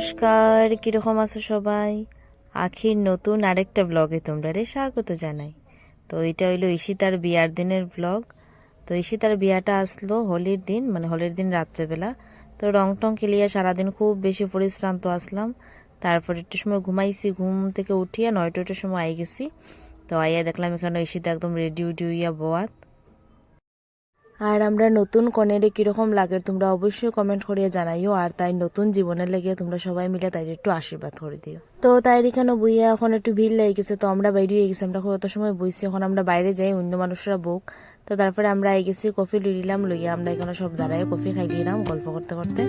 নমস্কার, কিরকম আছো সবাই? আখির নতুন আরেকটা ব্লগে তোমরা স্বাগত জানাই। তো এটা হইলো ঈশিতার বিয়ার দিনের ব্লগ। তো ঈশিতার বিয়াটা আসলো হোলির দিন, মানে হোলির দিন রাত্রেবেলা। তো রং টং খেলিয়া সারাদিন খুব বেশি পরিশ্রান্ত আসলাম। তারপর একটু সময় ঘুমাইছি, ঘুম থেকে উঠিয়া 9টার সময় আই গেছি। তো আইয়া দেখলাম এখানে ঈশিতা একদম রেডি উডি হইয়া বোয়াত। আর আমরা নতুন কনেরে কিরকম লাগে তোমরা অবশ্যই কমেন্ট করিয়ে জানাইও। আর তাই নতুন জীবনের লেগে তোমরা সবাই মিলে তাই একটু আশীর্বাদ করে দিও। তো তাই এখানে বইয়া এখন একটু ভিড় লেগে গেছে, তো আমরা বাইরে হয়ে গেছি। আমরা কত সময় বইছি, এখন আমরা বাইরে যাই, অন্য মানুষরা বুক। তো তারপরে আমরা আই গেছি, কফি লইলাম, লইয়া আমরা এখানে সব দাঁড়াই কফি খাই দিলাম গল্প করতে করতে।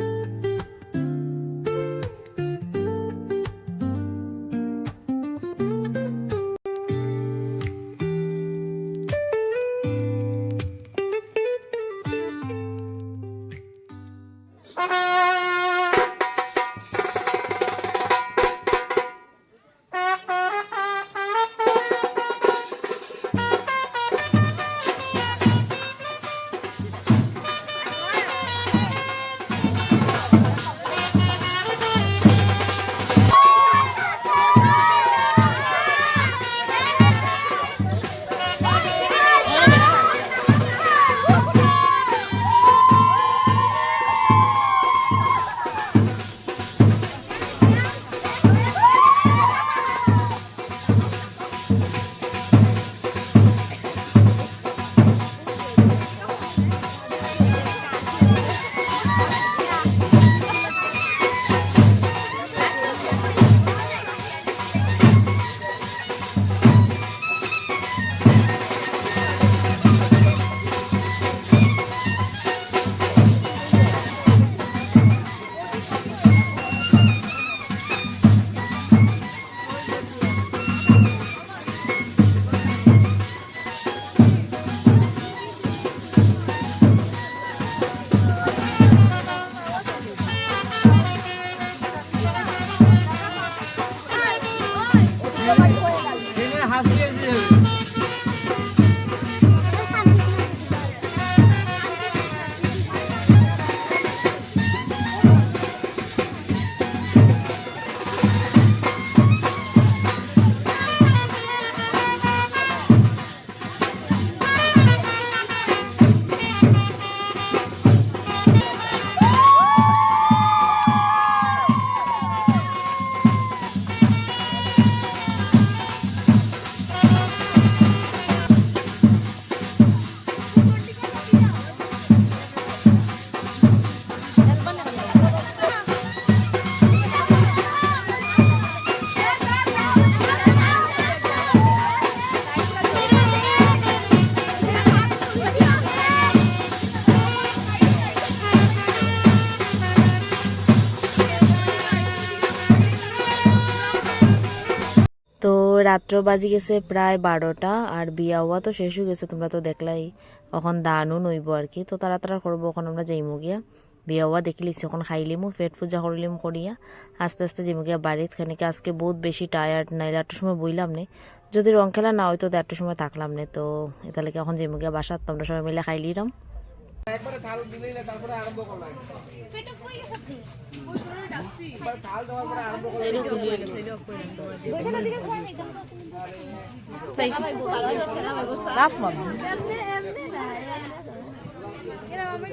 তো রাত্র বাজি গেছে প্রায় 12টা, আর বিয়া হওয়া তো শেষ হয়ে গেছে, তোমরা তো দেখলাই। এখন দানও নইব আর কি, তো তাড়াতাড়ি করবো। এখন আমরা যাইমু গিয়া, বিয়া হওয়া দেখিলিছি, এখন খাইলিমু, পেট পূজা করিলিম, করিয়া আস্তে আস্তে যাইমু গিয়া বাড়িত। খানিকে আজকে বহুত বেশি টায়ার্ড, নাইলে একটু সময় বইলাম নে, যদি রং খেলা না হইতো একটু সময় থাকলাম নে। তো এটা লেগে এখন যাইমু গিয়া বাসাত, তোমরা সবাই মিলে খাইলিরাম। একবারে থাল দিলেই না, তারপরে আরম্ভ করলাম। সেটা কই গেছে? ওই ধরে ডাকছি। এবার থাল দেওয়ার পরে আরম্ভ করলাম। এলো খুলি হলো, সেটা কই রাখতে পারবে। ওইখানে দিকে ধরে নিতাম তো। চাইছি ভালো যাচ্ছে না অবস্থা। রাত মন। এমনি এমনি না। এরা আমি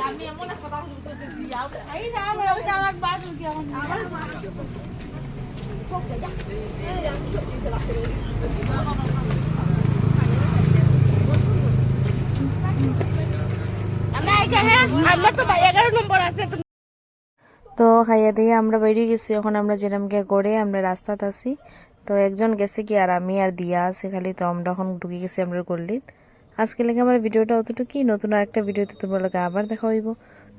আমি এমন একটা কথা বলতেছি, এই না আমার বাজু কি আমার তো খাইয়া দিয়ে আমরা বেরিয়ে গেছি, এখন আমরা যেরাম গিয়ে গড়ে আমরা রাস্তাত আছি। তো একজন গেছে কি আর আমি আর দিয়া আছে খালি, তো আমরা এখন ঢুকে গেছি আমরা গল্লি। আজকে লেগে আমার ভিডিওটা অতটুকুই, নতুন আরেকটা ভিডিওতে তোমার লগে আবার দেখা হইব।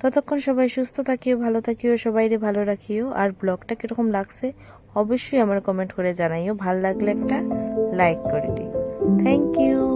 ততক্ষণ সবাই সুস্থ থাকিও, ভালো থাকিও, সবাইরে ভালো রাখিও। আর ব্লগটা কিরকম লাগছে অবশ্যই আমার কমেন্ট করে জানাইও, ভালো লাগলে একটা লাইক করে দিও। Thank you.